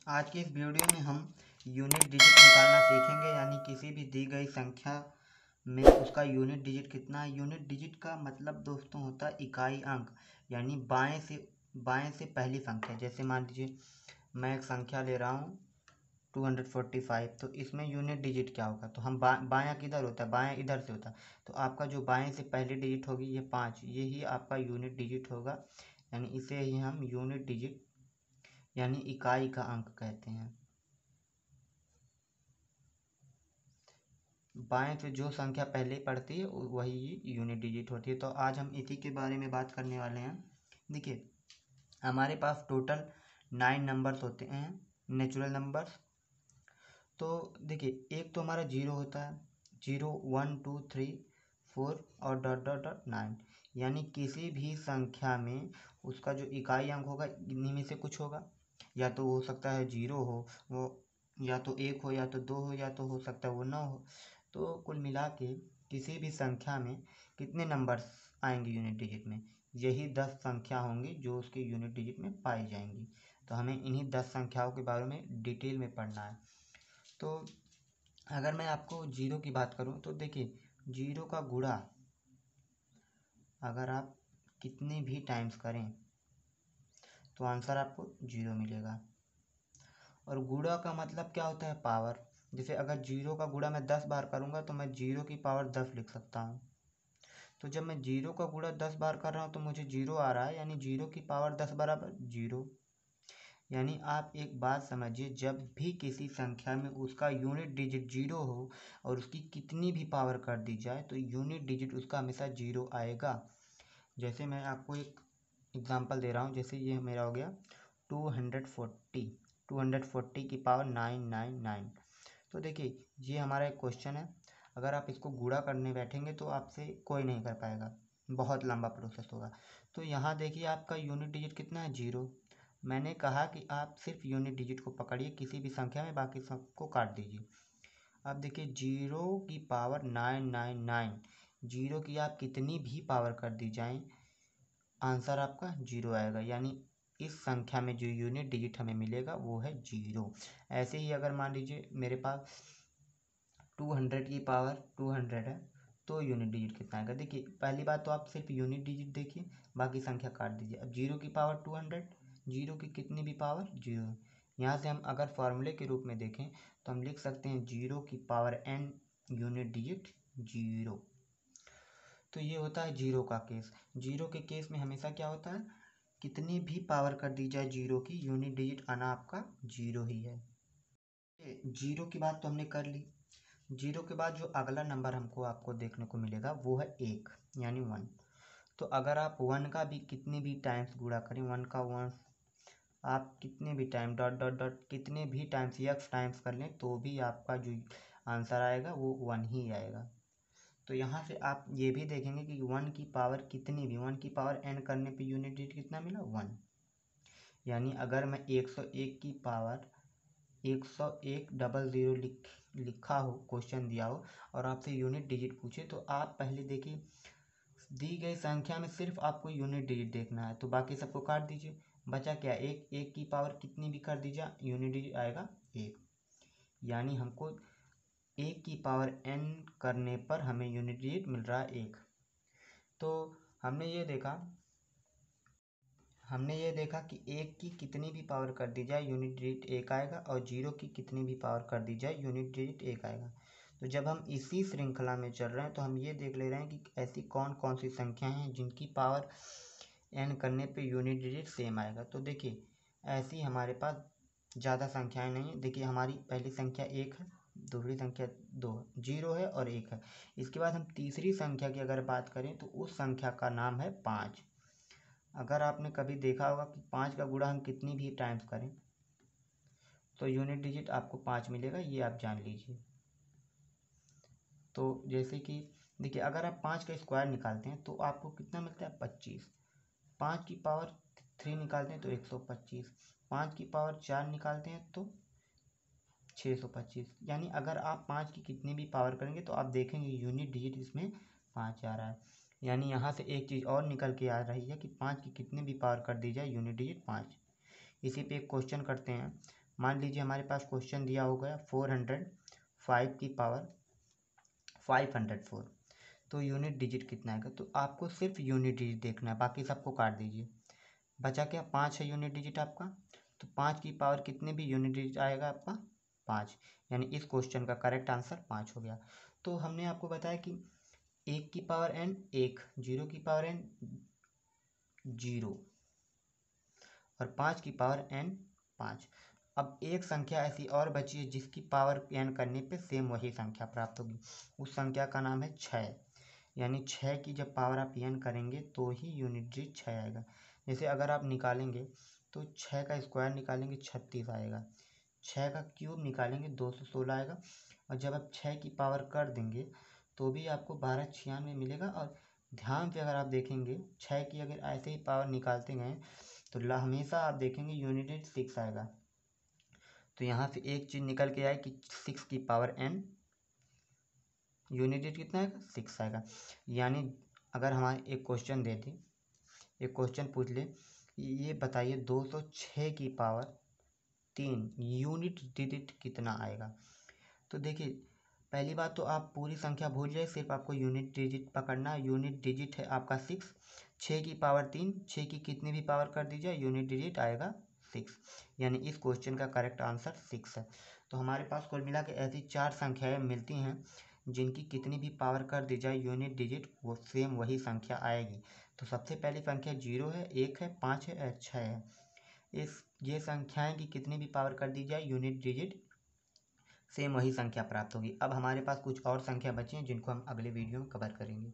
आज की इस वीडियो में हम यूनिट डिजिट निकालना सीखेंगे, यानी किसी भी दी गई संख्या में उसका यूनिट डिजिट कितना है। यूनिट डिजिट का मतलब दोस्तों होता है इकाई अंक, यानी बाएं से पहली संख्या। जैसे मान लीजिए मैं एक संख्या ले रहा हूँ 245, तो इसमें यूनिट डिजिट क्या होगा। तो हम बायां किधर होता है, बायां इधर से होता है, तो आपका जो बाएं से पहली डिजिट होगी ये 5, ये ही आपका यूनिट डिजिट होगा। यानी इसे ही हम यूनिट डिजिट यानी इकाई का अंक कहते हैं। बाएं से जो संख्या पहले पड़ती है वही यूनिट डिजिट होती है। तो आज हम इसी के बारे में बात करने वाले हैं। देखिए, हमारे पास टोटल 9 नंबर्स होते हैं, नेचुरल नंबर्स। तो देखिए, एक तो हमारा जीरो होता है, 0 1 2 3 4 और डॉट डॉट डॉट 9। यानी किसी भी संख्या में उसका जो इकाई अंक होगा इन्हीं में से कुछ होगा। या तो हो सकता है जीरो हो, वो या तो एक हो, या तो दो हो, या तो हो सकता है वो ना हो। तो कुल मिला के किसी भी संख्या में कितने नंबर्स आएंगे यूनिट डिजिट में, यही 10 संख्या होंगी जो उसके यूनिट डिजिट में पाई जाएंगी। तो हमें इन्हीं 10 संख्याओं के बारे में डिटेल में पढ़ना है। तो अगर मैं आपको जीरो की बात करूं तो देखिए, जीरो का गुणा अगर आप कितने भी टाइम्स करें तो आंसर आपको जीरो मिलेगा। और गुणा का मतलब क्या होता है, पावर। जैसे अगर जीरो का गुणा मैं 10 बार करूंगा तो मैं जीरो की पावर 10 लिख सकता हूँ। तो जब मैं जीरो का गुणा 10 बार कर रहा हूँ तो मुझे जीरो आ रहा है, यानी जीरो की पावर 10 बराबर जीरो। यानी आप एक बात समझिए, जब भी किसी संख्या में उसका यूनिट डिजिट जीरो हो और उसकी कितनी भी पावर कर दी जाए तो यूनिट डिजिट उसका हमेशा जीरो आएगा। जैसे मैं आपको एक एग्जांपल दे रहा हूँ। जैसे ये मेरा हो गया 240 की पावर 999। तो देखिए, ये हमारा एक क्वेश्चन है। अगर आप इसको गुणा करने बैठेंगे तो आपसे कोई नहीं कर पाएगा, बहुत लंबा प्रोसेस होगा। तो यहाँ देखिए, आपका यूनिट डिजिट कितना है, जीरो। मैंने कहा कि आप सिर्फ यूनिट डिजिट को पकड़िए किसी भी संख्या में, बाकी सबको काट दीजिए। अब देखिए, जीरो की पावर 999, जीरो की आप कितनी भी पावर कर दी जाए आंसर आपका जीरो आएगा। यानी इस संख्या में जो यूनिट डिजिट हमें मिलेगा वो है जीरो। ऐसे ही अगर मान लीजिए मेरे पास 200 की पावर 200 है तो यूनिट डिजिट कितना आएगा। देखिए, पहली बात तो आप सिर्फ यूनिट डिजिट देखिए, बाकी संख्या काट दीजिए। अब जीरो की पावर 200, जीरो की कितनी भी पावर जीरो। यहाँ से हम अगर फॉर्मूले के रूप में देखें तो हम लिख सकते हैं जीरो की power n unit digit zero. तो ये होता है जीरो का केस। जीरो के केस में हमेशा क्या होता है, कितनी भी पावर कर दी जाए जीरो की, यूनिट डिजिट आना आपका जीरो ही है। जीरो की बात तो हमने कर ली। जीरो के बाद जो अगला नंबर हमको आपको देखने को मिलेगा वो है एक, यानी वन। तो अगर आप वन का भी कितने भी टाइम्स गुणा करें, वन का वन आप कितने भी टाइम डॉट डॉट डॉट कितने भी टाइम्स एक्स टाइम्स कर लें तो भी आपका जो आंसर आएगा वो वन ही आएगा। तो यहाँ से आप ये भी देखेंगे कि वन की पावर कितनी भी, वन की पावर एन करने पे यूनिट डिजिट कितना मिला, वन। यानी अगर मैं 101 की पावर 101 लिखा हो, क्वेश्चन दिया हो और आपसे यूनिट डिजिट पूछे, तो आप पहले देखिए दी गई संख्या में सिर्फ आपको यूनिट डिजिट देखना है, तो बाकी सबको काट दीजिए। बचा क्या, एक। एक की पावर कितनी भी कर दीजिए यूनिट डिजिट आएगा एक। यानी हमको एक की पावर n करने पर हमें यूनिट डिजिट मिल रहा है एक। तो हमने ये देखा कि एक की कितनी भी पावर कर दी जाए यूनिट डिजिट एक आएगा, और जीरो की कितनी भी पावर कर दी जाए यूनिट डिजिट एक आएगा। तो जब हम इसी श्रृंखला में चल रहे हैं तो हम ये देख ले रहे हैं कि ऐसी कौन कौन सी संख्याएं हैं जिनकी पावर n करने पे यूनिट डिजिट सेम आएगा। तो देखिए, ऐसी हमारे पास ज़्यादा संख्याएं नहीं है। देखिए, हमारी पहली संख्या एक है, दूसरी संख्या दो है, जीरो है और एक है। इसके बाद हम तीसरी संख्या की अगर बात करें तो उस संख्या का नाम है पाँच। अगर आपने कभी देखा होगा कि पाँच का गुणा हम कितनी भी टाइम्स करें तो यूनिट डिजिट आपको पाँच मिलेगा, ये आप जान लीजिए। तो जैसे कि देखिए, अगर आप पाँच का स्क्वायर निकालते हैं तो आपको कितना मिलता है, 25। पाँच की पावर 3 निकालते हैं तो 125। पाँच की पावर 4 निकालते हैं तो 625। यानी अगर आप पाँच की कितनी भी पावर करेंगे तो आप देखेंगे यूनिट डिजिट इसमें पाँच आ रहा है। यानी यहाँ से एक चीज़ और निकल के आ रही है कि पाँच की कितनी भी पावर कर दी जाए यूनिट डिजिट पाँच। इसी पे एक क्वेश्चन करते हैं। मान लीजिए हमारे पास क्वेश्चन दिया हो गया 405 की पावर 504, तो यूनिट डिजिट कितना आएगा। तो आपको सिर्फ यूनिट डिजिट देखना है, बाकी सबको काट दीजिए। बचा क्या, 5 है यूनिट डिजिट आपका, तो 5 की पावर कितने भी यूनिट डिजिट आएगा आपका 5, यानी इस क्वेश्चन का करेक्ट आंसर 5 हो गया। तो हमने आपको बताया कि 1 की पावर n 1, 0 की पावर n 0 और 5 की पावर n 5। अब एक संख्या ऐसी और बची है जिसकी पावर n करने पे सेम वही संख्या प्राप्त होगी, उस संख्या का नाम है 6। यानी 6 की जब पावर आप n करेंगे तो ही यूनिट डिजिट 6 आएगा। जैसे अगर आप निकालेंगे तो 6 का स्क्वायर निकालेंगे 36 आएगा, 6 का क्यूब निकालेंगे 216 आएगा, और जब आप 6 की पावर कर देंगे तो भी आपको 1296 मिलेगा। और ध्यान से अगर आप देखेंगे 6 की अगर ऐसे ही पावर निकालते गए तो हमेशा आप देखेंगे यूनिट डिजिट 6 आएगा। तो यहाँ से एक चीज़ निकल के आए कि 6 की पावर n यूनिट डिजिट कितना आएगा 6 आएगा। यानी अगर हमारे एक क्वेश्चन दे दी, एक क्वेश्चन पूछ ले, ये बताइए 206 की पावर 3 यूनिट डिजिट कितना आएगा। तो देखिए पहली बात तो आप पूरी संख्या भूल जाए, सिर्फ आपको यूनिट डिजिट पकड़ना है। यूनिट डिजिट है आपका 6, 6 की पावर 3, 6 की कितनी भी पावर कर दीजिए यूनिट डिजिट आएगा 6, यानी इस क्वेश्चन का करेक्ट आंसर 6 है। तो हमारे पास कुल मिला के ऐसी 4 संख्याएं मिलती हैं जिनकी कितनी भी पावर कर दी जाए यूनिट डिजिट वो सेम वही संख्या आएगी। तो सबसे पहली संख्या 0 है, 1 है, 5 है, 6 है। ये संख्याएं की कितनी भी पावर कर दी जाए यूनिट डिजिट सेम वही संख्या प्राप्त होगी। अब हमारे पास कुछ और संख्या बची हैं जिनको हम अगले वीडियो में कवर करेंगे।